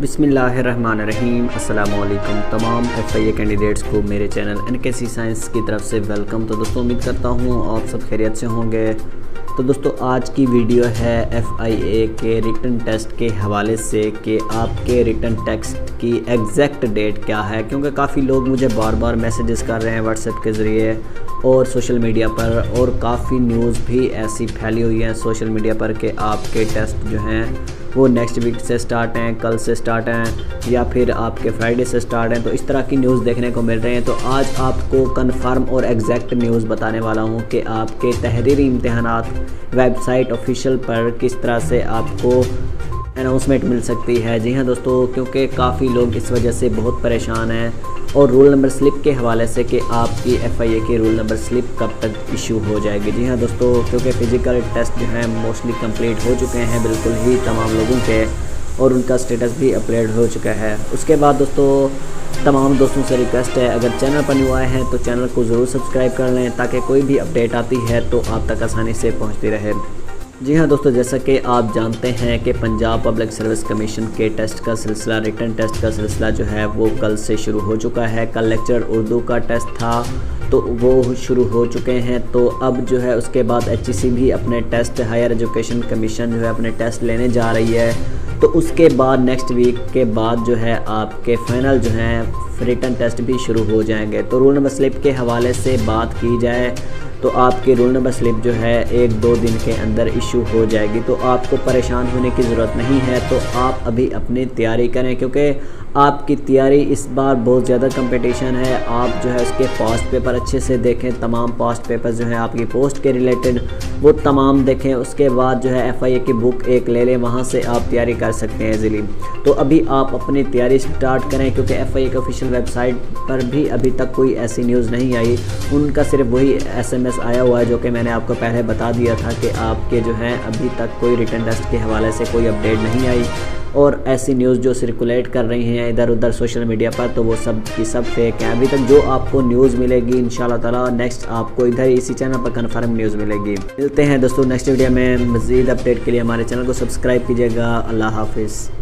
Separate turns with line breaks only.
बिस्मिल्लाहिर्रहमानिर्रहीम। अस्सलामुअलैकुम तमाम FIA कैंडिडेट्स को मेरे चैनल NKC साइंस की तरफ से वेलकम। तो दोस्तों उम्मीद करता हूँ आप सब खैरियत से होंगे। तो दोस्तों आज की वीडियो है FIA के रिटन टेस्ट के हवाले से कि आपके रिटन टेस्ट की एग्जैक्ट डेट क्या है, क्योंकि काफ़ी लोग मुझे बार बार मैसेजेस कर रहे हैं व्हाट्सएप के ज़रिए और सोशल मीडिया पर, और काफ़ी न्यूज़ भी ऐसी फैली हुई हैं सोशल मीडिया पर कि आपके टेस्ट जो हैं वो नेक्स्ट वीक से स्टार्ट हैं, कल से स्टार्ट हैं या फिर आपके फ्राइडे से स्टार्ट हैं। तो इस तरह की न्यूज़ देखने को मिल रहे हैं। तो आज आपको कंफर्म और एग्जैक्ट न्यूज़ बताने वाला हूं कि आपके तहरीरी इम्तिहानात वेबसाइट ऑफिशियल पर किस तरह से आपको अनाउंसमेंट मिल सकती है। जी हाँ दोस्तों, क्योंकि काफ़ी लोग इस वजह से बहुत परेशान हैं और रूल नंबर स्लिप के हवाले से कि आपकी FIA की रूल नंबर स्लिप कब तक इशू हो जाएगी। जी हाँ दोस्तों, क्योंकि फ़िज़िकल टेस्ट जो हैं मोस्टली कंप्लीट हो चुके हैं बिल्कुल ही तमाम लोगों के, और उनका स्टेटस भी अपडेट हो चुका है। उसके बाद दोस्तों तमाम दोस्तों से रिक्वेस्ट है, अगर चैनल पर न्यू आए हैं तो चैनल को ज़रूर सब्सक्राइब कर लें ताकि कोई भी अपडेट आती है तो आप तक आसानी से पहुँचती रहे। जी हाँ दोस्तों, जैसा कि आप जानते हैं कि पंजाब पब्लिक सर्विस कमीशन के टेस्ट का सिलसिला, रिटन टेस्ट का सिलसिला जो है वो कल से शुरू हो चुका है। कल लेक्चर उर्दू का टेस्ट था तो वो शुरू हो चुके हैं। तो अब जो है उसके बाद HEC भी अपने टेस्ट, हायर एजुकेशन कमीशन जो है अपने टेस्ट लेने जा रही है। तो उसके बाद नेक्स्ट वीक के बाद जो है आपके फाइनल जो हैं रिटन टेस्ट भी शुरू हो जाएंगे। तो रूल नंबर स्लिप के हवाले से बात की जाए तो आपकी रूल नंबर स्लिप जो है 1-2 दिन के अंदर इशू हो जाएगी। तो आपको परेशान होने की ज़रूरत नहीं है। तो आप अभी अपनी तैयारी करें, क्योंकि आपकी तैयारी इस बार बहुत ज़्यादा कंपटीशन है। आप जो है उसके पास्ट पेपर अच्छे से देखें, तमाम पास्ट पेपर जो है आपकी पोस्ट के रिलेटेड वो तमाम देखें। उसके बाद जो है FIA की बुक एक ले लें, वहाँ से आप तैयारी कर सकते हैं इजीली। तो अभी आप अपनी तैयारी स्टार्ट करें, क्योंकि FIA की ऑफिशियल वेबसाइट पर भी अभी तक कोई ऐसी न्यूज़ नहीं आई। उनका सिर्फ वही SMS आया हुआ है जो कि मैंने आपको पहले बता दिया था कि आपके जो हैं अभी तक कोई रिटन टेस्ट के हवाले से कोई अपडेट नहीं आई। और ऐसी न्यूज़ जो सर्कुलेट कर रही हैं इधर उधर सोशल मीडिया पर, तो वो सब की सब फेक हैं। अभी तक जो आपको न्यूज़ मिलेगी इंशाल्लाह ताला नेक्स्ट आपको इधर इसी चैनल पर कन्फर्म न्यूज़ मिलेगी। मिलते हैं दोस्तों नेक्स्ट वीडियो में। मज़ीद अपडेट के लिए हमारे चैनल को सब्सक्राइब कीजिएगा। अल्लाह हाफिज़।